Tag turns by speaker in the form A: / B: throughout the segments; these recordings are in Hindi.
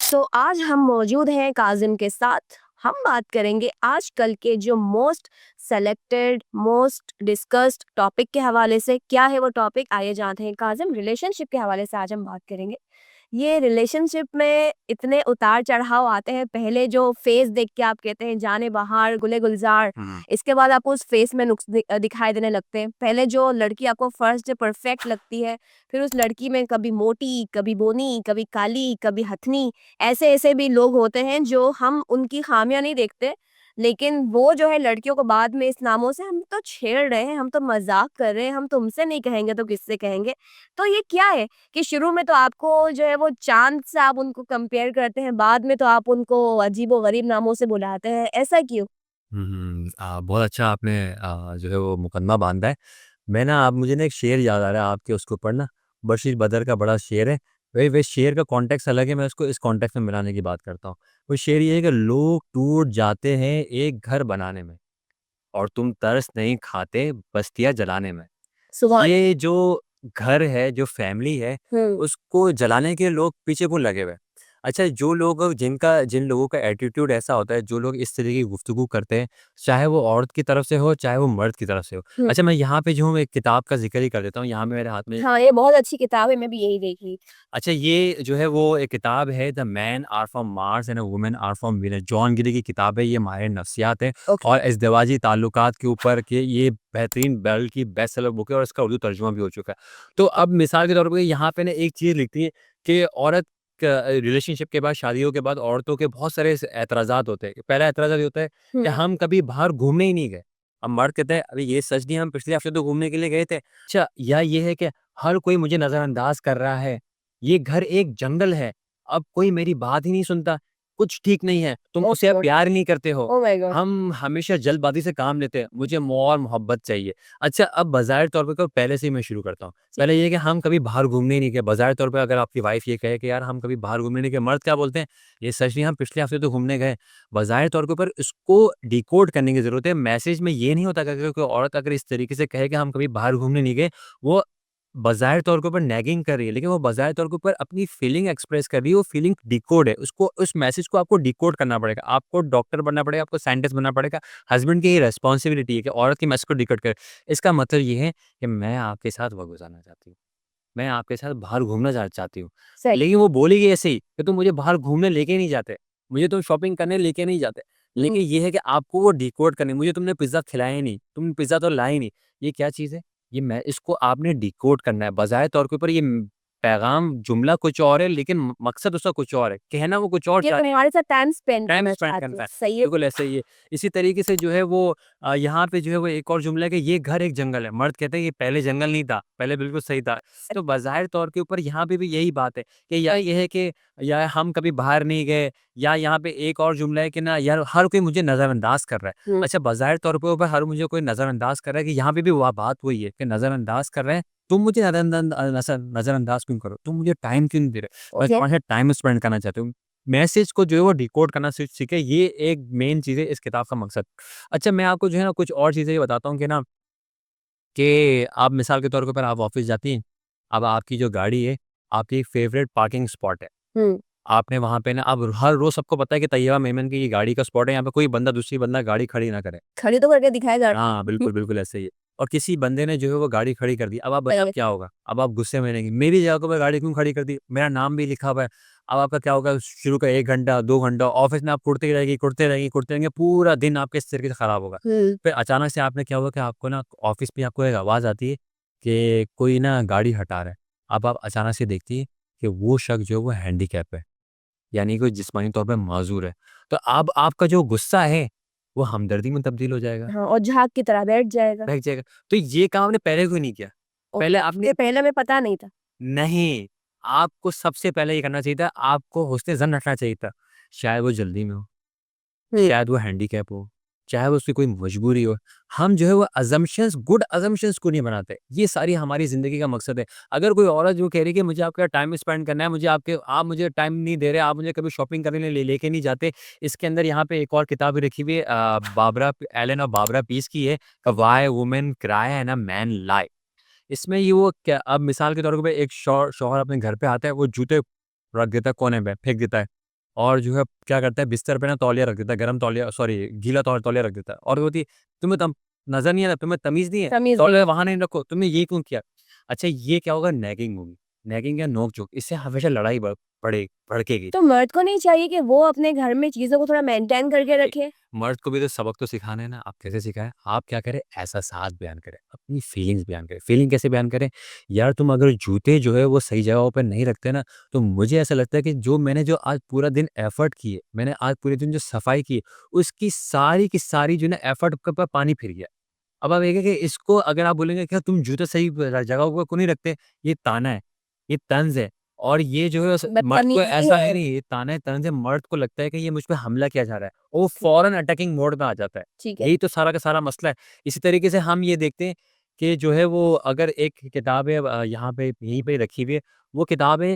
A: तो आज हम मौजूद हैं काजिम के साथ। हम बात करेंगे आजकल के जो most selected, most discussed topic के हवाले से। क्या है वो टॉपिक? आइए जानते हैं। काजिम, रिलेशनशिप के हवाले से आज हम बात करेंगे। ये रिलेशनशिप में इतने उतार-चढ़ाव आते हैं। पहले जो फेज़ देख के आप कहते हैं जाने बहार, गुले गुलज़ार,
B: हुँ,
A: इसके बाद आपको उस फेज़ में नुक्स दिखाई देने लगते हैं। पहले जो लड़की आपको फर्स्ट डे परफेक्ट लगती है, फिर उस लड़की में कभी मोटी, कभी बोनी, कभी काली, कभी हथनी, ऐसे-ऐसे भी लोग होते हैं जो हम उनकी ख़ामियाँ नहीं देखते, लेकिन वो जो है लड़कियों को बाद में इस नामों से हम तो छेड़ रहे हैं, हम तो मज़ाक कर रहे हैं, हम तुमसे नहीं कहेंगे तो किससे कहेंगे? तो ये क्या है कि शुरू में तो आपको जो है वो चाँद से आप उनको कंपेयर करते हैं, बाद में तो आप उनको अजीबो-गरीब नामों से बुलाते हैं, ऐसा क्यों?
B: बहुत अच्छा आपने जो है वो मुकदमा बाँधा है। मैं ना अब मुझे ना एक शेर याद आ रहा है आपके उसके ऊपर ना, बशीर बदर का बड़ा शेर है। वही शेर का कॉन्टेक्स्ट अलग है, मैं उसको इस कॉन्टेक्स्ट में मिलाने की बात करता हूँ। वो शेर ये है कि लोग टूट जाते हैं एक घर बनाने में और तुम तरस नहीं खाते बस्तियाँ जलाने में।
A: सुभान
B: ये जो घर है, जो फैमिली है,
A: हुँ,
B: उसको जलाने के लोग पीछे क्यों लगे हुए हैं? अच्छा, जो लोग जिन लोगों का एटीट्यूड ऐसा होता है, जो लोग इस तरह की गुफ्तगू करते हैं, चाहे वो औरत की तरफ से हो, चाहे वो मर्द की तरफ से हो।
A: हुँ।
B: अच्छा, मैं यहाँ पे जो हूँ एक किताब का ज़िक्र ही कर देता हूँ, यहाँ पे मेरे हाथ में
A: हाँ, ये बहुत अच्छी किताब है, मैं भी यही देखी।
B: अच्छा, ये जो है वो एक किताब है the man are from Mars and women are from Venus. John Gray की किताब है, ये माहिर नफ्सियात है
A: ओके।
B: और इज़दिवाजी ताल्लुकात के ऊपर के ये बेहतरीन बल्कि बेस्ट सेलर बुक है और इसका उर्दू तर्जुमा भी हो चुका है। तो अब मिसाल के तौर पे यहाँ पे ना एक चीज़ लिखती है कि औरत रिलेशनशिप के बाद, शादियों के बाद औरतों के बहुत सारे एतराज़ात होते हैं। पहला एतराज़ ये होता है कि
A: हुँ,
B: हम कभी बाहर घूमने ही नहीं गए। अब मर्द कहते हैं, "अरे! ये सच नहीं, हम पिछले हफ्ते तो घूमने के लिए गए थे।" अच्छा, या ये है कि हर कोई मुझे नज़रअंदाज कर रहा है। ये घर एक जंगल है, अब कोई मेरी बात ही नहीं सुनता, कुछ ठीक नहीं है, तुम
A: ओह
B: मुझसे अब
A: गॉड!
B: प्यार ही नहीं करते हो।
A: Oh my God!
B: हम हमेशा जल्दबाज़ी से काम लेते हैं, मुझे और मोहब्बत चाहिए। अच्छा, अब बज़ाहिर तौर पे तो पहले से ही मैं शुरू करता हूँ।
A: जी,
B: पहले ये है कि हम कभी बाहर घूमने ही नहीं गए, बज़ाहिर तौर पे अगर आपकी वाइफ़ ये कहे कि यार हम कभी बाहर घूमने नहीं गए, मर्द क्या बोलते हैं, ये सच नहीं हम पिछले हफ़्ते तो घूमने गए। बज़ाहिर तौर के ऊपर इसको डिकोड करने की ज़रूरत है, मैसेज में ये नहीं होता कि अगर कोई औरत अगर इस तरीके से कहे कि हम कभी बाहर घूमने नहीं गए, वो बज़ाहिर तौर के ऊपर नैगिंग कर रही है, लेकिन वो बज़ाहिर तौर के ऊपर अपनी फीलिंग एक्सप्रेस कर रही है, वो फीलिंग डिकोड है। उसको उस मैसेज को आपको डिकोड करना पड़ेगा। आपको डॉक्टर बनना पड़ेगा, आपको साइंटिस्ट बनना पड़ेगा। हस्बैंड की ये रिस्पॉन्सिबिलिटी है कि औरत की मैसेज को डिकोड करे। इसका मतलब ये है कि मैं आपके साथ वक़्त गुज़ारना चाहती हूँ। मैं आपके साथ बाहर घूमना चाहती हूँ।
A: सही।
B: लेकिन वो बोलेगी ऐसे ही कि तुम मुझे बाहर घूमने लेके नहीं जाते, मुझे तुम शॉपिंग करने लेके नहीं जाते।
A: हुँ,
B: लेकिन ये है कि आपको वो डिकोड करनी है, मुझे तुमने पिज़्ज़ा खिलाया ही नहीं, तुम पिज़्ज़ा तो लाए ही नहीं। ये क्या चीज़ है? ये मैं इसको आपने डिकोड करना है। बज़ाहिर तौर के ऊपर ये पैगाम जुमला कुछ और है, लेकिन मकसद उसका कुछ और है। कहना वो कुछ और
A: कि
B: चाह
A: तुम्हारे साथ टाइम स्पेंड
B: टाइम
A: करना
B: स्पेंड
A: चाहती
B: करता
A: हूँ,
B: है।
A: सही है।
B: बिल्कुल ऐसा ही है। इसी तरीके से जो है वो यहाँ पे जो है वो एक और जुमला है कि ये घर एक जंगल है। मर्द कहते हैं ये पहले जंगल नहीं था, पहले बिल्कुल सही था। तो बज़ाहिर तौर के ऊपर यहाँ पे भी यही बात है कि या ये है कि या हम कभी बाहर नहीं गए या यहाँ पे एक और जुमला है कि ना यार हर कोई मुझे नज़रअंदाज कर रहा है।
A: हुँ,
B: अच्छा, बज़ाहिर तौर पे ऊपर हर मुझे कोई नज़रअंदाज कर रहा है कि यहाँ पे भी वह बात वही है कि नज़रअंदाज कर रहे हैं। तुम मुझे नज़रअंदाज क्यों करो? तुम मुझे टाइम क्यों नहीं दे रहे? मैं
A: ओके।
B: तुम्हारे साथ टाइम स्पेंड करना चाहती हूँ। मैसेज को जो है वो डिकोड करना सीखे, ये एक मेन चीज़ है इस किताब का मकसद। अच्छा, मैं आपको जो है ना कुछ और चीज़ें ये बताता हूँ कि ना कि आप मिसाल के तौर के ऊपर आप ऑफ़िस जाती हैं, अब आपकी जो गाड़ी है, आपकी फ़ेवरेट पार्किंग स्पॉट है।
A: हुँ,
B: आपने वहाँ पे ना अब हर रोज़ सबको पता है कि तैयबा मेमन की ये गाड़ी का स्पॉट है, यहाँ पे कोई बंदा दूसरी बंदा गाड़ी खड़ी ना करे।
A: खड़ी तो करके दिखाया जा
B: हाँ,
A: हुँ,
B: बिल्कुल, बिल्कुल ऐसे ही है। और किसी बंदे ने जो है वो गाड़ी खड़ी कर दी। अब आप बताइए अब
A: सही है।
B: क्या होगा? अब आप गुस्से में रहेंगी, मेरी जगह पे गाड़ी क्यों खड़ी कर दी? मेरा नाम भी लिखा हुआ है। अब आपका क्या होगा? शुरू का 1 घंटा, 2 घंटा ऑफ़िस में आप कुड़ते रहेंगी, कुड़ते रहेंगी, कुड़ते रहेंगे, पूरा दिन आपके इस तरीके से खराब होगा।
A: हुँ,
B: फिर अचानक से आपने क्या हुआ कि आपको ना ऑफ़िस में आपको एक आवाज़ आती है कि कोई ना गाड़ी हटा रहा है। अब आप अचानक से देखती हैं कि वो शख़्स जो है वो हैंडीकैप है, यानी कि जिस्मानी तौर पे माज़ूर है। तो अब आपका जो गुस्सा है, वो हमदर्दी में तब्दील हो जाएगा।
A: हाँ, और झाग की तरह बैठ जाएगा।
B: बहक जाएगा। तो ये काम आपने पहले क्यों नहीं किया? पहले
A: ओके,
B: आपने
A: ये पहले हमें पता नहीं था।
B: नहीं, आपको सबसे पहले ये करना चाहिए था, आपको हुस्न-ए-ज़न रखना चाहिए था। शायद वो जल्दी में हो,
A: हुँ,
B: शायद वो हैंडीकैप हो, चाहे वो उसकी कोई मजबूरी हो। हम जो है वो असम्पशन्स गुड असम्पशन्स को नहीं बनाते। ये सारी हमारी ज़िंदगी का मकसद है। अगर कोई औरत जो कह रही है कि मुझे आपके साथ टाइम स्पेंड करना है, आप मुझे टाइम नहीं दे रहे, आप मुझे कभी शॉपिंग करने लेके नहीं जाते। इसके अंदर यहाँ पे एक और किताब भी रखी हुई है एलन और बाबरा पीस की है, why women cry and a man lie. इसमें ये वो क्या अब मिसाल के तौर पे एक शौहर अपने घर पे आता है, वो जूते रख देता है कोने में, फेंक देता है। और जो है क्या करता है बिस्तर पे ना तौलिया रख देता है, गरम तौलिया, सॉरी गीला तौलिया रख देता है, और वो होती है, तुम्हें तम नज़र नहीं आ रहा, तुम्हें तमीज़ नहीं है,
A: तमीज़ नहीं
B: तौलिया
A: है।
B: वहाँ नहीं रखो, तुमने ये क्यों किया? अच्छा, ये क्या होगा, नैगिंग होगी, नैगिंग या नोक-झोंक, इससे हमेशा लड़ाई भड़केगी।
A: तो मर्द को नहीं चाहिए कि वो अपने घर में चीज़ों को थोड़ा मेंटेन करके
B: देखिए,
A: रखे?
B: मर्द को भी तो सबक तो सिखाना है ना, आप कैसे सिखाएँ? आप क्या करें, एहसासात बयान करें, अपनी फीलिंग्स बयान करें। फीलिंग कैसे बयान करें? यार तुम अगर जूते जो है वो सही जगहों पे नहीं रखते ना, तो मुझे ऐसा लगता है कि जो आज पूरा दिन एफर्ट किए, मैंने आज पूरे दिन जो सफाई की, उसकी सारी की सारी जो है ना एफर्ट के ऊपर पानी फिर गया। अब आप देखिए कि इसको अगर आप बोलेंगे क्या तुम जूते सही जगहों पे क्यों नहीं रखते? ये ताना है, ये तंज़ है, और ये जो है मर्द को
A: बदतमीज़ी
B: ऐसा है
A: है।
B: नहीं, ये ताना है, तंज़ है, मर्द को लगता है कि ये मुझ पे हमला किया जा रहा है। वो फ़ौरन अटैकिंग मोड में आ जाता है।
A: ठीक है।
B: यही तो सारा का सारा मसला है। इसी तरीके से हम ये देखते हैं कि जो है वो अगर एक किताब है यहाँ पे यहीं पे रखी हुई है, वो किताब है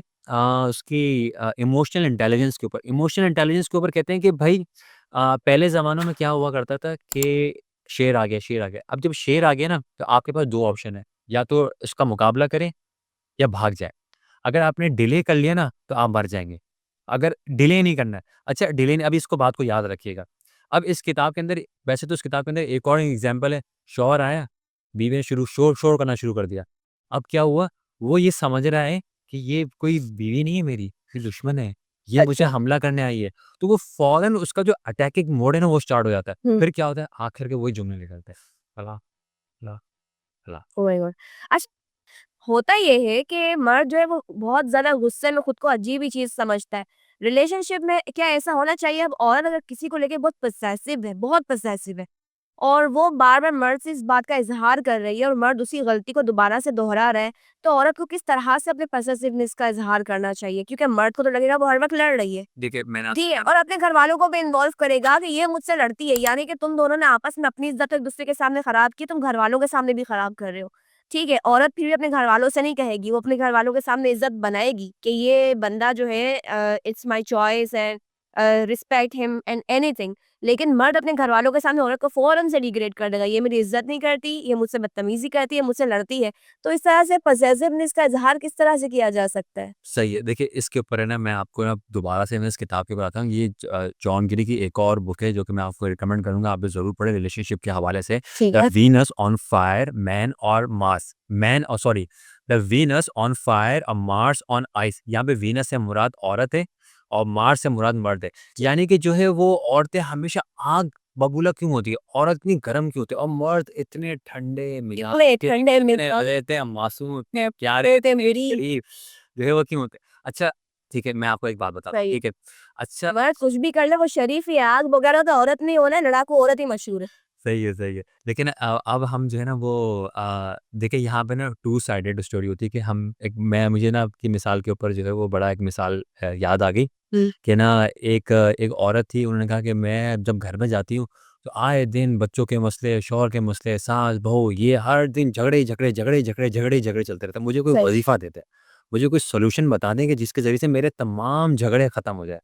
B: उसकी इमोशनल इंटेलिजेंस के ऊपर। इमोशनल इंटेलिजेंस के ऊपर कहते हैं कि भाई पहले ज़मानों में क्या हुआ करता था कि शेर आ गया, शेर आ गया। अब जब शेर आ गया ना, तो आपके पास 2 ऑप्शन है, या तो इसका मुकाबला करें या भाग जाएँ। अगर आपने डिले कर लिया ना, तो आप मर जाएँगे। अगर डिले नहीं करना है, अच्छा डिले नहीं, अभी इसको बात को याद रखिएगा। अब इस किताब के अंदर, वैसे तो इस किताब के अंदर एक और एग्ज़ाम्पल है, शौहर आया, बीवी ने शोर करना शुरू कर दिया। अब क्या हुआ, वो ये समझ रहा है कि ये कोई बीवी नहीं है मेरी, ये दुश्मन है, ये मुझे
A: अच्छा।
B: हमला करने आई है। तो वो फ़ौरन उसका जो अटैकिंग मोड है ना, वो स्टार्ट हो जाता है।
A: हुँ।
B: फिर क्या होता है, आखिर के वही जुमले निकलते हैं, फला, फला, फला।
A: Oh my God! अच्छा, होता ये है कि मर्द जो है वो बहुत ज़्यादा गुस्से में खुद को अजीब ही चीज़ समझता है। रिलेशनशिप में क्या ऐसा होना चाहिए, अब औरत अगर किसी को लेके बहुत पॉसेसिव है और वो बार-बार मर्द से इस बात का इज़हार कर रही है और मर्द उसी गलती को दोबारा से दोहरा रहा है, तो औरत को किस तरह से अपने पॉसेसिवनेस का इज़हार करना चाहिए? क्योंकि मर्द को तो लगेगा वो हर वक़्त लड़ रही है।
B: देखिए, मैंने
A: जी, और अपने घरवालों को भी इन्वॉल्व करेगा कि ये मुझसे लड़ती है, यानी कि तुम दोनों ने आपस में अपनी इज़्ज़त एक-दूसरे के सामने खराब की, तुम घरवालों के सामने भी खराब कर रहे हो। ठीक है, औरत फिर भी अपने घरवालों से नहीं कहेगी, वो अपने घरवालों के सामने इज़्ज़त बनाएगी कि ये बंदा जो है it's my choice and respect him and anything. लेकिन मर्द अपने घरवालों के सामने औरत को फ़ौरन से डिग्रेड कर देगा, ये मेरी इज़्ज़त नहीं करती, ये मुझसे बदतमीज़ी करती है, मुझसे लड़ती है। तो इस तरह से पॉसेसिवनेस का इज़हार किस तरह से किया जा सकता है?
B: सही है। देखिए, इसके ऊपर है ना, मैं आपको ना दोबारा से मैं इस किताब के ऊपर आता हूँ। ये जॉन ग्री की एक और बुक है जो कि मैं आपको रिकमेंड करूँगा, आप भी ज़रूर पढ़ें रिलेशनशिप के हवाले से।
A: ठीक
B: द
A: है।
B: Venus on fire the Venus on fire और मार्स ऑन आइस। यहाँ पे वीनस से मुराद औरत है और मार्स से मुराद मर्द है।
A: जी।
B: यानी कि जो है वो औरतें हमेशा आग बबूला क्यों होती है? औरत इतनी गर्म क्यों होती है? और मर्द इतने ठंडे मिजाज
A: इतने
B: के,
A: ठंडे
B: इतने
A: मिजाज
B: रहते मासूम, इतने प्यारे थे मेरी शरीफ, जो है वो क्यों होते हैं? अच्छा, ठीक है, मैं आपको एक बात बताता हूँ,
A: सही।
B: ठीक है? अच्छा,
A: मर्द कुछ भी कर ले वो शरीफ ही है, आग वगैरह तो औरत नहीं होना है, लड़ाकू औरत ही मशहूर है।
B: सही है, सही है। लेकिन अब हम जो है ना वो देखिए यहाँ पे ना टू साइडेड स्टोरी होती है कि हम एक मैं मुझे ना आपकी मिसाल के ऊपर जो है वो बड़ा एक मिसाल याद आ गई
A: हुँ।
B: कि ना एक औरत थी, उन्होंने कहा कि मैं जब घर में जाती हूँ, तो आए दिन बच्चों के मसले, शौहर के मसले, सास-बहू, ये हर दिन झगड़े ही झगड़े चलते रहते हैं। मुझे कोई
A: सही।
B: वज़ीफ़ा देते हैं, मुझे कोई सॉल्यूशन बता दें कि जिसके ज़रिए से मेरे तमाम झगड़े ख़त्म हो जाए।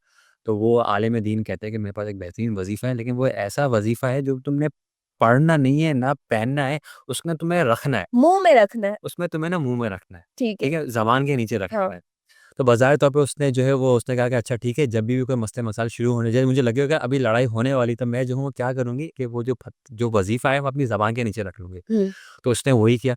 B: तो वो आलिम दीन कहते हैं कि मेरे पास एक बेहतरीन वज़ीफ़ा है, लेकिन वो ऐसा वज़ीफ़ा है जो तुमने पढ़ना नहीं है, ना पहनना है, उसमें तुम्हें रखना है।
A: मुँह में रखना है।
B: उसमें तुम्हें ना मुँह में रखना है,
A: ठीक है।
B: ठीक है? ज़बान के नीचे
A: हाँ।
B: रखना है। तो बज़ाहिर तौर पे उसने जो है वो उसने कहा कि अच्छा ठीक है, जब भी कोई मसले-मसाइल शुरू होने जाए, मुझे लगेगा अभी लड़ाई होने वाली, तो मैं जो हूँ वो क्या करूँगी कि वो जो वज़ीफ़ा है वो अपनी ज़बान के नीचे रख लूँगी।
A: हुँ।
B: तो उसने वही किया।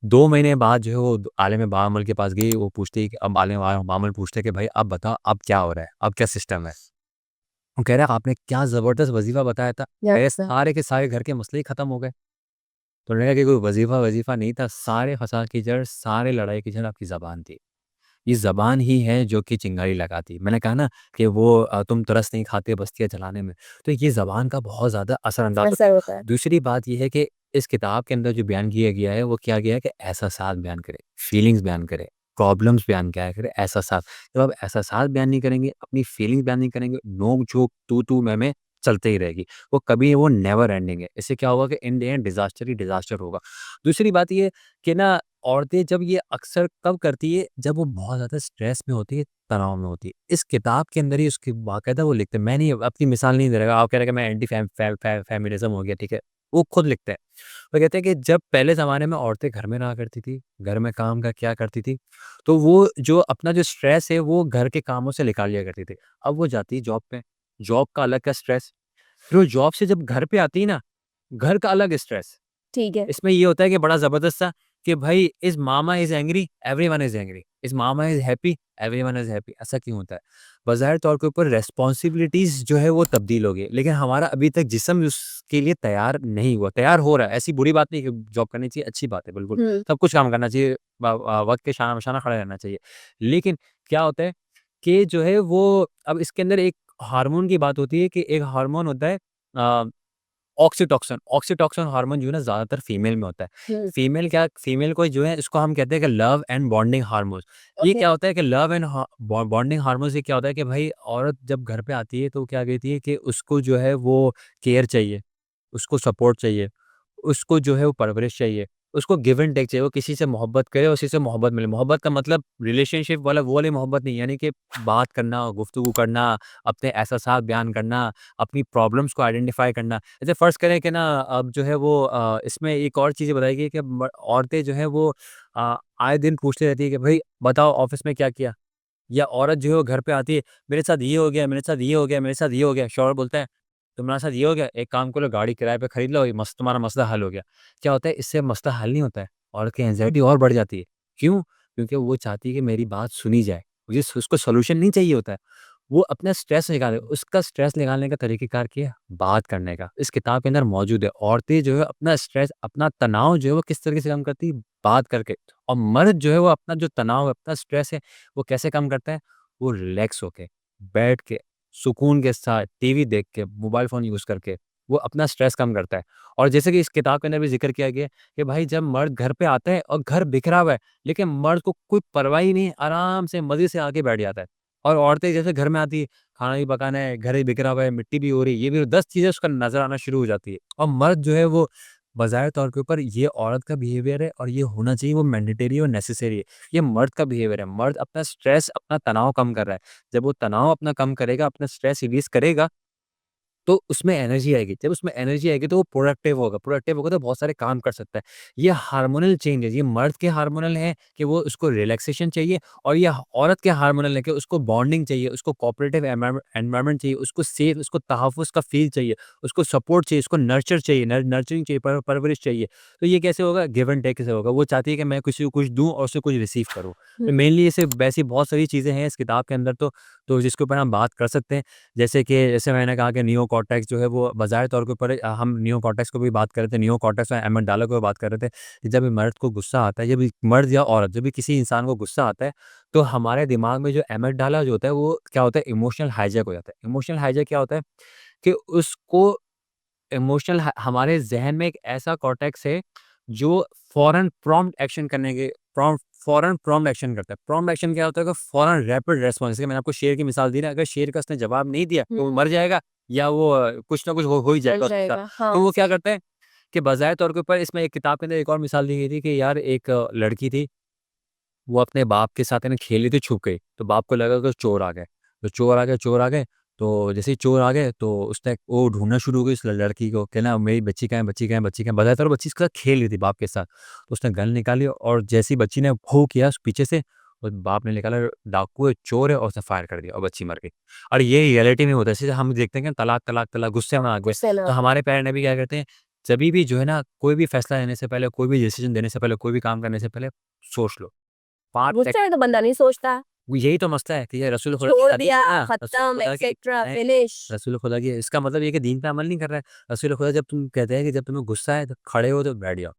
B: 2 महीने बाद जो है वो आलिम बाअमल के पास गई, वो पूछती है कि अब आलिम बाअमल पूछते हैं कि भाई अब बताओ अब क्या हो रहा है? अब क्या सिस्टम है? वो कह रहा है आपने क्या ज़बरदस्त वज़ीफ़ा बताया था, मेरे
A: यस।
B: सारे के सारे घर के मसले ही ख़त्म हो गए। तो उन्होंने कहा कि कोई वज़ीफ़ा-वज़ीफ़ा नहीं था, सारे फ़साद की जड़, सारे लड़ाई की जड़ आपकी ज़बान थी। ये ज़बान ही है जो कि चिंगारी लगाती है। मैंने कहा ना कि वो तुम तरस नहीं खाते बस्तियाँ जलाने में, तो ये ज़बान का बहुत ज़्यादा असरअंदाज़
A: ऐसा
B: होता है।
A: होता है।
B: दूसरी बात ये है कि इस किताब के अंदर जो बयान किया गया है, वो किया गया है कि एहसासात बयान करें, फीलिंग्स बयान करें, प्रॉब्लम्स बयान किया करें, एहसासात। जब आप एहसासात बयान नहीं करेंगे, अपनी फीलिंग्स बयान नहीं करेंगे, नोक-झोंक, तू-तू, मैं-मैं चलते ही रहेगी। वो नेवर एंडिंग है। इससे क्या होगा कि in the end disaster he disaster होगा। दूसरी बात ये कि ना औरतें जब ये अक्सर कब करती है, जब वो बहुत ज़्यादा स्ट्रेस में होती है, तनाव में होती है। इस किताब के अंदर ही उसकी बाकायदा वो लिखते हैं, मैं नहीं अपनी मिसाल नहीं दे रहा, आप कह रहे हैं कि मैं एंटी फेमिनिज़्म हो गया, ठीक है। वो खुद लिखते हैं। वो कहते हैं कि जब पहले ज़माने में औरतें घर में रहा करती थी, घर में काम का किया करती थी, तो वो जो अपना जो स्ट्रेस है वो घर के कामों से निकाल लिया करती थी। अब वो जाती है जॉब पे, जॉब का अलग का स्ट्रेस, फिर वो जॉब से जब घर पे आती है ना, घर का अलग स्ट्रेस।
A: ठीक है।
B: इसमें ये होता है कि बड़ा ज़बरदस्त सा कि भाई is mama is angry, everyone is angry, is mama is happy, everyone is happy. ऐसा क्यों होता है? बज़ाहिर तौर के ऊपर रिस्पॉन्सिबिलिटीज़ जो है वो तब्दील हो गई है, लेकिन हमारा अभी तक जिस्म उसके लिए तैयार नहीं हुआ। तैयार हो रहा है, ऐसी बुरी बात नहीं कि जॉब करनी चाहिए, अच्छी बात है बिल्कुल।
A: हुँ,
B: सब कुछ काम करना चाहिए, वक़्त के शाना-बशाना खड़ा रहना चाहिए। लेकिन क्या होता है कि जो है वो अब इसके अंदर एक हार्मोन की बात होती है कि एक हार्मोन होता है अ ऑक्सीटोसिन, ऑक्सीटोसिन हार्मोन जो है ना ज़्यादातर फीमेल में होता है।
A: हुँ,
B: फीमेल को जो है इसको हम कहते हैं कि लव एंड बॉन्डिंग हार्मोन्स। ये
A: ओके।
B: क्या होता है कि लव एंड हा बॉ बॉन्डिंग हार्मोन्स ये क्या होता है कि भाई औरत जब घर पे आती है तो क्या कहती है कि उसको जो है वो केयर चाहिए, उसको सपोर्ट चाहिए, उसको जो है वो परवरिश चाहिए, उसको गिव एंड टेक चाहिए, वो किसी से मोहब्बत करे, उसी से मोहब्बत मिले। मोहब्बत का मतलब रिलेशनशिप वाला वो वाली मोहब्बत नहीं, यानी कि बात करना, गुफ्तगू करना, अपने एहसासात बयान करना, अपनी प्रॉब्लम्स को आइडेंटिफ़ाई करना। जैसे फ़र्ज़ करें कि ना अब जो है वो इसमें एक और चीज़ बताई गई है कि औरतें जो हैं वो आए दिन पूछती रहती है कि भई बताओ ऑफ़िस में क्या किया? या औरत जो है वो घर पे आती है, मेरे साथ ये हो गया, मेरे साथ ये हो गया, मेरे साथ ये हो गया। शौहर बोलता है, तुम्हारे साथ ये हो गया, एक काम करो गाड़ी किराए पे खरीद लो, ये मस्त तुम्हारा मसला हल हो गया। क्या होता है इससे मसला हल नहीं होता है, औरत की एंग्ज़ायटी और बढ़ जाती है। क्यों? क्योंकि वो चाहती है कि मेरी बात सुनी जाए। मुझे उसको सॉल्यूशन नहीं चाहिए होता है। वो अपना स्ट्रेस निकाले, उसका स्ट्रेस निकालने का तरीक़ेकार क्या है? बात करने का। इस किताब के अंदर मौजूद है। औरतें जो है अपना स्ट्रेस, अपना तनाव जो है वो किस तरीके से कम करती है? बात करके। और मर्द जो है वो अपना जो तनाव है, अपना स्ट्रेस है, वो कैसे कम करता है? वो रिलैक्स होके, बैठ के, सुकून के साथ, टीवी देख के, मोबाइल फ़ोन यूज़ करके, वो अपना स्ट्रेस कम करता है। और जैसे कि इस किताब के अंदर भी ज़िक्र किया गया है कि भाई जब मर्द घर पे आता है और घर बिखरा हुआ है, लेकिन मर्द को कोई परवाह ही नहीं है, आराम से मज़े से आके बैठ जाता है। और औरतें जैसे घर में आती है, खाना भी पकाना है, घर ही बिखरा हुआ है, मिट्टी भी हो रही है, ये भी हो 10 चीज़ें उसका नज़र आना शुरू हो जाती है। और मर्द जो है वो बज़ाहिर तौर के ऊपर ये औरत का बिहेवियर है और ये होना चाहिए, वो मैंडेटरी और नेसेसरी है। ये मर्द का बिहेवियर है। मर्द अपना स्ट्रेस, अपना तनाव कम कर रहा है। जब वो तनाव अपना कम करेगा, अपना स्ट्रेस रिलीज़ करेगा, तो उसमें एनर्जी आएगी। जब उसमें एनर्जी आएगी तो वो प्रोडक्टिव होगा तो बहुत सारे काम कर सकता है। ये हार्मोनल चेंज है, ये मर्द के हार्मोनल है कि वो उसको रिलैक्सेशन चाहिए और ये औरत के हार्मोनल है कि उसको बॉन्डिंग चाहिए, उसको कोऑपरेटिव एनवायरनमेंट चाहिए, उसको सेफ, उसको तहफ़्फ़ुज़ का फ़ील चाहिए, उसको सपोर्ट चाहिए, उसको नर्चर चाहिए, नर्चरिंग चाहिए, परवरिश चाहिए। तो ये कैसे होगा? गिव एंड टेक से होगा। वो चाहती है कि मैं किसी को कुछ दूँ और उससे कुछ रिसीव करूँ। तो
A: हुँ,
B: मेनली ऐसे वैसी बहुत सारी चीज़ें हैं इस किताब के अंदर तो जिसके ऊपर हम बात कर सकते हैं। जैसे मैंने कहा कि नियो कॉर्टेक्स जो है वो बाज़ाहिर तौर के ऊपर हम नियो कॉर्टेक्स को भी बात कर रहे थे, नियो कॉर्टेक्स और एमेगडाला को भी बात कर रहे थे कि जब भी मर्द को गुस्सा आता है, जब भी मर्द या औरत जब भी किसी इंसान को गुस्सा आता है, तो हमारे दिमाग में जो एमेगडाला जो होता है वो क्या होता है इमोशनल हाईजैक हो जाता है। इमोशनल हाईजैक क्या होता है कि उसको इमोशनल ह हमारे ज़हन में एक ऐसा कॉर्टेक्स है जो फ़ौरन प्रॉम्प्ट एक्शन करता है। प्रॉम्प्ट एक्शन क्या होता है कि फ़ौरन रैपिड रिस्पॉन्स, जैसे मैंने आपको शेर की मिसाल दी ना, अगर शेर का उसने जवाब नहीं दिया तो वो
A: हुँ,
B: मर जाएगा या वो कुछ ना कुछ हो ही
A: बन
B: जाएगा उसके साथ।
A: जाएगा। हाँ,
B: तो वो क्या करता है कि बज़ाहिर तौर के ऊपर इसमें एक किताब के अंदर एक और मिसाल दी गई थी कि यार एक लड़की थी, वो अपने बाप के साथ है ना खेल रही थी, छुप गई। तो बाप को लगा कि चोर आ गए। तो चोर आ गए, तो जैसे ही चोर आ गए तो उसने वो ढूँढना शुरू हो गई उस लड़की को कि ना मेरी बच्ची कहाँ है, बच्ची कहाँ है, बच्ची कहाँ है? बताया तो बच्ची उसके साथ खेल रही थी बाप के साथ। तो उसने गन निकाली और जैसे ही बच्ची ने भों किया पीछे से, और बाप ने निकाला डाकू है, चोर है और उसने फायर कर दिया और बच्ची मर गई। और ये रियलिटी में होता है। जैसे हम देखते हैं कि तलाक, तलाक, तलाक, गुस्से में आ गए।
A: गुस्से में
B: तो
A: आके।
B: हमारे पेरेंट अभी क्या करते हैं, जभी भी जो है ना कोई भी फैसला लेने से पहले, कोई भी डिसीज़न देने से पहले, कोई भी काम करने से पहले सोच लो। 5
A: गुस्से में तो बंदा नहीं सोचता।
B: वो यही तो मसला है कि ये रसूल खुदा की
A: छोड़
B: हदीस
A: दिया,
B: है ना, रसूल
A: खत्म
B: खुदा की
A: एक्सेट्रा
B: नहीं,
A: फिनिश।
B: रसूल खुदा की इसका मतलब ये है कि दीन पे अमल नहीं कर रहा है। रसूल खुदा जब तुम कहते हैं कि जब तुम्हें गुस्सा है तो खड़े हो तो बैठ जाओ,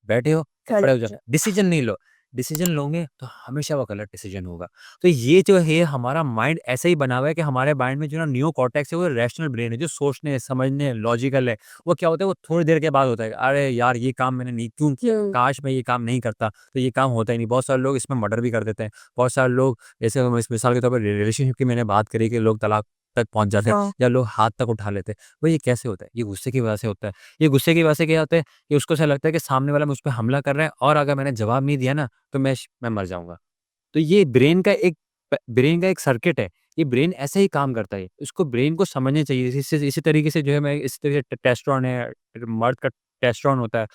B: बैठे हो तो
A: खड़े
B: खड़े हो
A: हो
B: जाओ,
A: जाओ।
B: डिसीजन नहीं लो। डिसीजन लोगे तो हमेशा वो गलत डिसीजन होगा। तो ये जो है हमारा माइंड ऐसे ही बना हुआ है कि हमारे माइंड में जो ना नियो कॉर्टेक्स है वो रैशनल ब्रेन है जो सोचने, समझने, लॉजिकल है। वो क्या होता है वो थोड़ी देर के बाद होता है। अरे यार ये काम मैंने नहीं क्यों किया?
A: हुँ,
B: काश मैं ये काम नहीं करता तो ये काम होता ही नहीं। बहुत सारे लोग इसमें मर्डर भी कर देते हैं। बहुत सारे लोग जैसे हम इस मिसाल के तौर पर रिलेशनशिप की मैंने बात करी कि लोग तलाक तक पहुँच जाते हैं
A: हाँ।
B: या लोग हाथ तक उठा लेते हैं। वो ये कैसे होता है? ये गुस्से की वजह से होता है। ये गुस्से की वजह से क्या होता है कि उसको ऐसा लगता है कि सामने वाला मुझ पे हमला कर रहा है और अगर मैंने जवाब नहीं दिया ना तो मैं मर जाऊँगा। तो ये ब्रेन का एक सर्किट है ये ब्रेन ऐसे ही काम करता है, इसको ब्रेन को समझना चाहिए। इसी तरीके से जो है मैं इस तरीके से टेस्टोस्टेरोन है, मर्द का टेस्टोस्टेरोन होता है।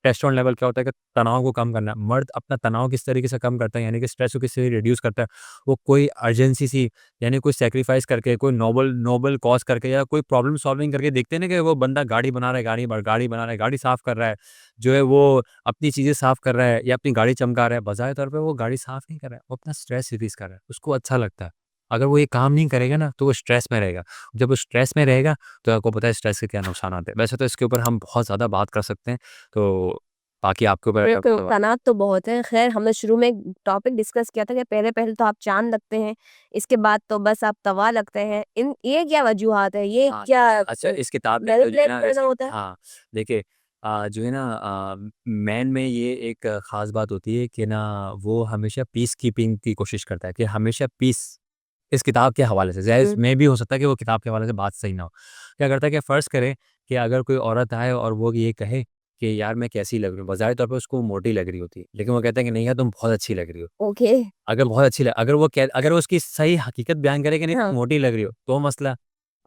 B: टेस्टोस्टेरोन लेवल क्या होता है कि तनाव को कम करना। मर्द अपना तनाव किस तरीके से कम करता है, यानी कि स्ट्रेस को किस तरीके से रिड्यूस करता है। वो कोई अर्जेंसी सी, यानी कोई सैक्रिफाइस करके, कोई नोबल नोबल कॉज़ करके या कोई प्रॉब्लम सॉल्विंग करके, देखते हैं ना कि वो बंदा गाड़ी बना रहा है, गाड़ी बना रहा है, गाड़ी साफ़ कर रहा है, जो है वो अपनी चीज़ें साफ़ कर रहा है या अपनी गाड़ी चमका रहा है। बजाय तौर पे वो गाड़ी साफ़ नहीं कर रहा है, वो अपना स्ट्रेस रिलीज़ कर रहा है, उसको अच्छा लगता है। अगर वो ये काम नहीं करेगा ना, तो वो स्ट्रेस में रहेगा। जब वो स्ट्रेस में रहेगा, तो आपको पता है स्ट्रेस के क्या नुकसान आते हैं। वैसे तो इसके ऊपर हम बहुत ज़्यादा बात कर सकते हैं, तो बाकी आपके ऊपर
A: बिल्कुल, नुकसानात तो बहुत हैं। ख़ैर हमने शुरू में एक टॉपिक डिस्कस किया था कि पहले-पहले तो आप चाँद लगते हैं, इसके बाद तो बस आप तवा लगते हैं। ये क्या वजूहात है? ये
B: हाँ,
A: क्या
B: अच्छा इस किताब में जो है
A: मैनिपुलेट
B: ना
A: करना होता है?
B: हाँ, देखिए जो है ना मैन में ये एक ख़ास बात होती है कि ना वो हमेशा पीस कीपिंग की कोशिश करता है कि हमेशा पीस इस किताब के हवाले से ज़ाहिर
A: हुँ,
B: में भी हो सकता है कि वो किताब के हवाले से बात सही ना हो। क्या करता है कि फ़र्ज़ करें कि अगर कोई औरत आए और वो ये कहे कि यार मैं कैसी लग रही हूँ, बज़ाहिर तौर पे उसको वो मोटी लग रही होती है, लेकिन वो कहता है कि नहीं यार तुम बहुत अच्छी लग रही हो।
A: ओके।
B: अगर बहुत अच्छी ल अगर वो उसकी सही हकीकत बयान करे कि नहीं
A: हाँ।
B: मोटी लग रही हो, तो मसला।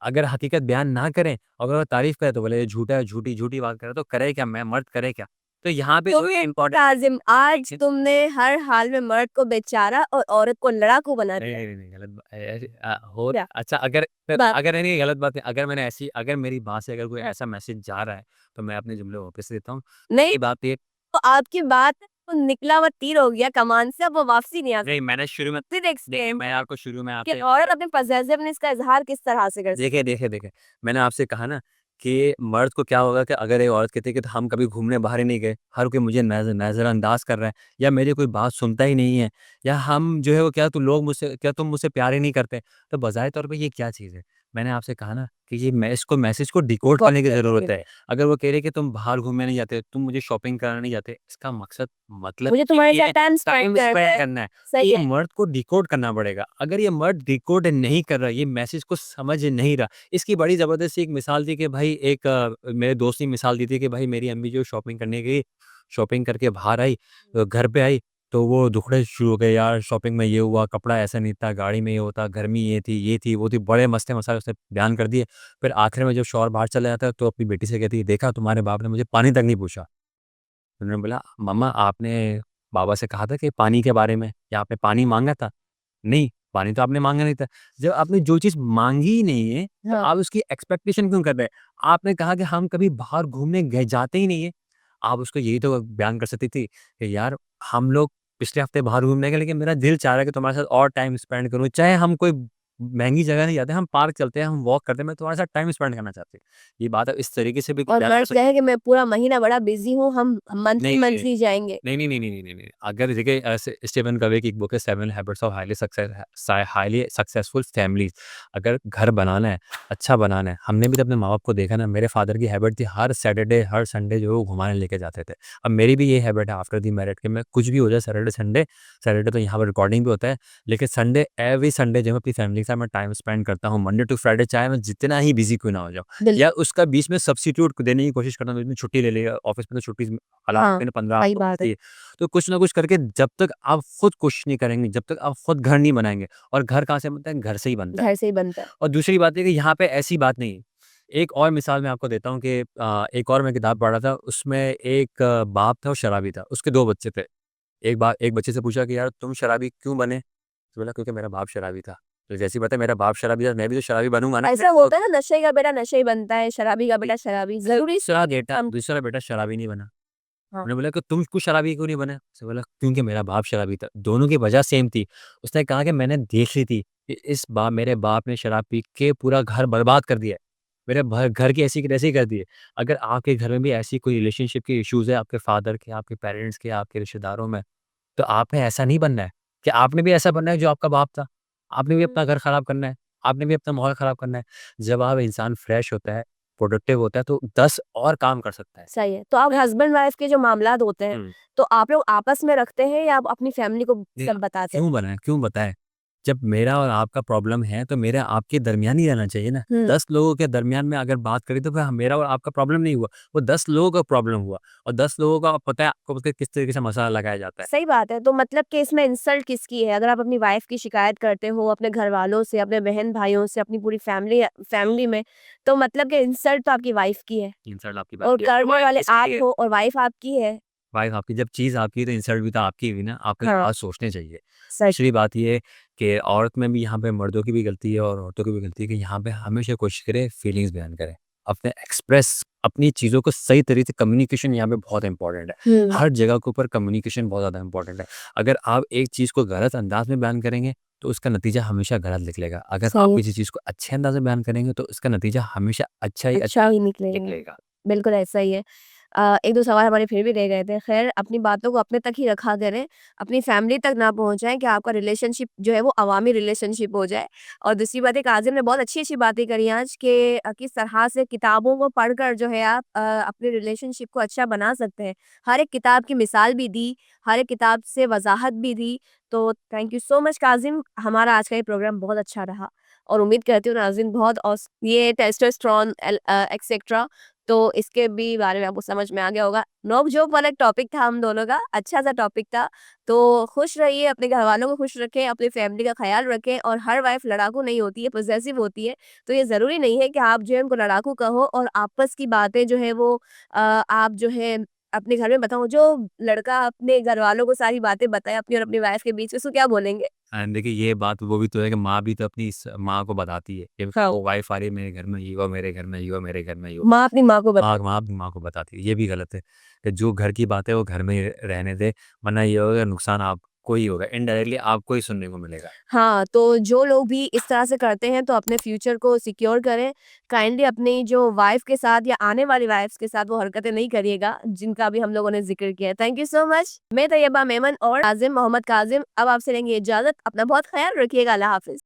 B: अगर हकीकत बयान ना करें, अगर वो तारीफ़ करे तो बोले ये झूठा है, झूठी बात कर रहा है, तो करे क्या मैं, मर्द करे क्या? तो यहाँ पे
A: तो
B: जो है इम्पोर्टेंट
A: काज़िम आज तुमने हर हाल में मर्द को बेचारा और औरत को लड़ाकू बना
B: नहीं,
A: दिया है।
B: नहीं, नहीं, गलत ऐसे हो
A: क्या?
B: अच्छा अगर
A: बा
B: अगर नहीं गलत बात है, अगर मेरी बात से अगर कोई ऐसा मैसेज जा रहा है, तो मैं अपने जुमले वापस लेता हूँ।
A: नहीं,
B: ये बात ये
A: तो आपकी बात तो निकला हुआ तीर हो गया कमान से, अब वो वापसी नहीं आ
B: नहीं मैंने शुरू में
A: सकती।
B: देखिए
A: एक्सटेंड
B: मैं आपको शुरू में
A: कि
B: आपसे
A: औरत अपने पॉसेसिवनेस का इज़हार किस तरह से कर सकती
B: देखिए, मैंने आपसे कहा ना कि मर्द को क्या होगा कि अगर एक औरत कहती है कि तो हम कभी घूमने बाहर ही नहीं गए, हर कोई मुझे नज़रअंदाज कर रहा है या मेरी कोई बात सुनता ही नहीं है या हम जो है वो क्या तुम मुझसे प्यार ही नहीं करते? तो बज़ाहिर तौर पे ये क्या चीज़ है? मैंने आपसे कहा ना कि ये मैं इसको मैसेज को डिकोड
A: बहुत
B: करने की ज़रूरत
A: ज़रूरी
B: है।
A: है।
B: अगर वो कह रही है कि तुम बाहर घूमने नहीं जाते, तुम मुझे शॉपिंग कराने नहीं जाते, इसका मतलब
A: मुझे तुम्हारे
B: ये
A: साथ
B: है
A: टाइम स्पेंड
B: टाइम
A: करना
B: स्पेंड
A: है।
B: करना है।
A: सही
B: ये
A: है।
B: मर्द को डिकोड करना पड़ेगा। अगर ये मर्द डिकोड नहीं कर रहा है, ये मैसेज को समझ नहीं रहा, इसकी बड़ी ज़बरदस्त एक मिसाल थी कि भाई मेरे दोस्त ने मिसाल दी थी कि भाई मेरी अम्मी जो शॉपिंग करने गई, शॉपिंग करके बाहर आई, घर पे आई, तो वो दुखड़े शुरू हो गए, यार शॉपिंग में ये हुआ, कपड़ा ऐसा नहीं था, गाड़ी में ये होता, घर में ये थी, वो थी, बड़े मसले-मसाइल उसने बयान कर दिए। फिर आखिर में जब शौहर बाहर चला जाता है, तो अपनी बेटी से कहती है, "देखा तुम्हारे बाप ने मुझे पानी तक नहीं पूछा।" तो उन्होंने बोला, "मम्मा आपने बाबा से कहा था कि पानी के बारे में या आपने पानी माँगा था?" नहीं, पानी तो आपने माँगा नहीं था। जब आपने जो चीज़ माँगी ही नहीं है, तो
A: हाँ।
B: आप उसकी एक्सपेक्टेशन क्यों कर रहे हैं? आपने कहा कि हम कभी बाहर घूमने गए जाते ही नहीं है। आप उसको यही तो बयान कर सकती थी कि यार हम लोग पिछले हफ्ते बाहर घूमने गए लेकिन मेरा दिल चाह रहा है कि तुम्हारे साथ और टाइम स्पेंड करूँ। चाहे हम कोई महँगी जगह नहीं जाते, हम पार्क चलते हैं, हम वॉक करते हैं, मैं तुम्हारे साथ टाइम स्पेंड करना चाहती हूँ। ये बात आप इस तरीके से भी
A: और
B: बयान कर
A: मर्द
B: सकते
A: कहे कि मैं पूरा महीना बड़ा बिज़ी हूँ, हम
B: नहीं,
A: मंथली
B: नहीं।
A: मंथली जाएँगे।
B: नहीं। अगर देखिए स्टीफन कवे की एक बुक है seven habits of highly successful families. अगर घर बनाना है, अच्छा बनाना है, हमने भी तो अपने माँ-बाप को देखा ना, मेरे फादर की हैबिट थी हर सैटरडे, हर संडे जो है वो घुमाने लेके जाते थे। अब मेरी भी ये हैबिट है आफ्टर द मैरिड कि मैं कुछ भी हो जाए सैटरडे तो यहाँ पर रिकॉर्डिंग भी होता है, लेकिन एवरी संडे जो है अपनी फैमिली के साथ मैं टाइम स्पेंड करता हूँ। मंडे टू फ्राइडे चाहे मैं जितना ही बिज़ी क्यों ना हो जाऊँ
A: बिल
B: या उसका बीच में सब्स्टिट्यूट देने की कोशिश करता हूँ, जिस दिन छुट्टी ले लिया ऑफ़िस में तो छुट्टी हालात
A: हाँ,
B: मैंने 15
A: सही
B: आपको
A: बात है।
B: मिलती है। तो कुछ ना कुछ करके जब तक आप खुद कोशिश नहीं करेंगे, जब तक आप खुद घर नहीं बनाएँगे और घर कहाँ से बनता है? घर से ही बनता है।
A: घर से ही बनता है।
B: और दूसरी बात है कि यहाँ पे ऐसी बात नहीं है। एक और मिसाल मैं आपको देता हूँ कि एक और मैं किताब पढ़ रहा था, उसमें एक बाप था और शराबी था, उसके 2 बच्चे थे। एक बच्चे से पूछा कि यार तुम शराबी क्यों बने? तो बोला क्योंकि मेरा बाप शराबी था। तो जैसी बात है मेरा बाप शराबी था, मैं भी तो शराबी बनूँगा ना।
A: ऐसा होता है ना नशे का बेटा नशे ही बनता है, शराबी का बेटा शराबी। ज़रूरी हम
B: दूसरा बेटा शराबी नहीं बना।
A: हाँ,
B: मैंने बोला कि तुम क्यों शराबी क्यों नहीं बने? उसने बोला क्योंकि मेरा बाप शराबी था। दोनों की वजह सेम थी। उसने कहा कि मैंने देख ली थी कि मेरे बाप ने शराब पी के पूरा घर बर्बाद कर दिया है। मेरे घर की ऐसी की तैसी कर दी है। अगर आपके घर में भी ऐसी कोई रिलेशनशिप के इश्यूज़ है आपके फादर के, आपके पेरेंट्स के, आपके रिश्तेदारों में, तो आपने ऐसा नहीं बनना है कि आपने भी ऐसा बनना है जो आपका बाप था। आपने भी
A: हुँ,
B: अपना घर खराब करना है, आपने भी अपना माहौल खराब करना है। जब आप इंसान फ्रेश होता है, प्रोडक्टिव होता है तो 10 और काम कर सकता है।
A: सही है। तो आप हस्बैंड वाइफ के जो मामलात होते हैं,
B: हुँ।
A: तो आप लोग आपस में रखते हैं या आप अपनी फैमिली को
B: जी,
A: सब बताते हैं?
B: क्यों बनाएँ? क्यों बताएँ? जब मेरा और आपका प्रॉब्लम है तो मेरा आपके दरमियान ही रहना चाहिए ना। 10 लोगों के दरमियान में अगर बात करें तो फिर मेरा और आपका प्रॉब्लम नहीं हुआ, वो 10 लोगों का प्रॉब्लम हुआ और 10 लोगों का पता है आपको पता है किस तरीके से मसाला लगाया जाता है।
A: सही बात है। तो मतलब कि इसमें इंसल्ट किसकी है? अगर आप अपनी वाइफ़ की शिकायत करते हो अपने घरवालों से, अपने बहन-भाइयों से, अपनी पूरी फैमिली में, तो मतलब कि इंसल्ट तो आपकी वाइफ़ की है
B: इंसल्ट आपकी
A: और
B: बात ये
A: करने वाले आप
B: इसलिए
A: हो और वाइफ़ आपकी है।
B: वाइफ़ आपकी जब चीज़ आपकी है तो इंसल्ट भी तो आपकी हुई ना, आपको
A: हाँ।
B: बात सोचनी चाहिए।
A: सच
B: दूसरी बात ये है कि औरत में भी यहाँ पे मर्दों की भी गलती है और औरतों की भी गलती है कि यहाँ पे हमेशा कोशिश करें फीलिंग्स बयान करें। अपने एक्सप्रेस अपनी चीज़ों को सही तरीके से कम्युनिकेशन यहाँ पे बहुत इम्पोर्टेंट है।
A: हुँ।
B: हर जगह के ऊपर कम्युनिकेशन बहुत ज़्यादा इम्पोर्टेंट है। अगर आप एक चीज़ को गलत अंदाज में बयान करेंगे तो उसका नतीजा हमेशा गलत निकलेगा। अगर आप
A: सही
B: किसी चीज़ को अच्छे अंदाज में बयान करेंगे तो उसका नतीजा हमेशा अच्छा ही
A: अच्छा ही निकलेगा।
B: निकलेगा।
A: बिल्कुल ऐसा ही है। 1-2 सवाल हमारे फिर भी रह गए थे। ख़ैर अपनी बातों को अपने तक ही रखा करें, अपनी फैमिली तक ना पहुँचाएँ कि आपका रिलेशनशिप जो है वो अवामी रिलेशनशिप हो जाए। और दूसरी बात है काज़िम ने बहुत अच्छी-अच्छी बातें करी आज कि किस तरह से किताबों को पढ़कर जो है आप अपने रिलेशनशिप को अच्छा बना सकते हैं। हर एक किताब की मिसाल भी दी, हर एक किताब से वज़ाहत भी दी। तो thank you so much Kazim, हमारा आज का ये प्रोग्राम बहुत अच्छा रहा और उम्मीद करती हूँ नाज़रीन बहुत ये टेस्टोस्टेरोन एक्सेट्रा तो इसके भी बारे में आपको समझ में आ गया होगा। नोक-झोंक वाला एक टॉपिक था हम दोनों का, अच्छा-सा टॉपिक था। तो खुश रहिए, अपने घरवालों को खुश रखें, अपनी फैमिली का ख़्याल रखें और हर वाइफ़ लड़ाकू नहीं होती है, पॉसेसिव होती है। तो ये ज़रूरी नहीं है कि आप जो है उनको लड़ाकू कहो और आपस की बातें जो है वो आप जो है अपने घर में बताओ। जो लड़का अपने घरवालों को सारी बातें बताए अपनी और अपनी वाइफ़ के बीच में, उसको क्या बोलेंगे?
B: देखिए ये बात वो भी तो है कि माँ भी तो अपनी माँ को बताती है कि
A: हाँ।
B: वो वाइफ आ रही है मेरे घर में ये हुआ मेरे घर में ये हुआ मेरे घर में ये हुआ।
A: माँ अपनी माँ को
B: माँ
A: बताती
B: माँ अपनी माँ को बताती है ये भी गलत है कि जो घर की बात है वो घर में ही रहने दे वरना ये होगा नुकसान आपको ही होगा इनडायरेक्टली आपको ही सुनने को मिलेगा।
A: हाँ, तो जो लोग भी इस तरह से करते हैं तो अपने फ्यूचर को सिक्योर करें। काइंडली अपनी जो वाइफ़ के साथ या आने वाली वाइफ़्स के साथ वो हरकतें नहीं करिएगा, जिनका भी हम लोगों ने ज़िक्र किया है। Thank you so much. मैं तैयबा मेमन और काज़िम मोहम्मद काज़िम अब आपसे लेंगे इजाज़त। अपना बहुत ख़्याल रखिएगा। अल्लाह हाफ़िज़।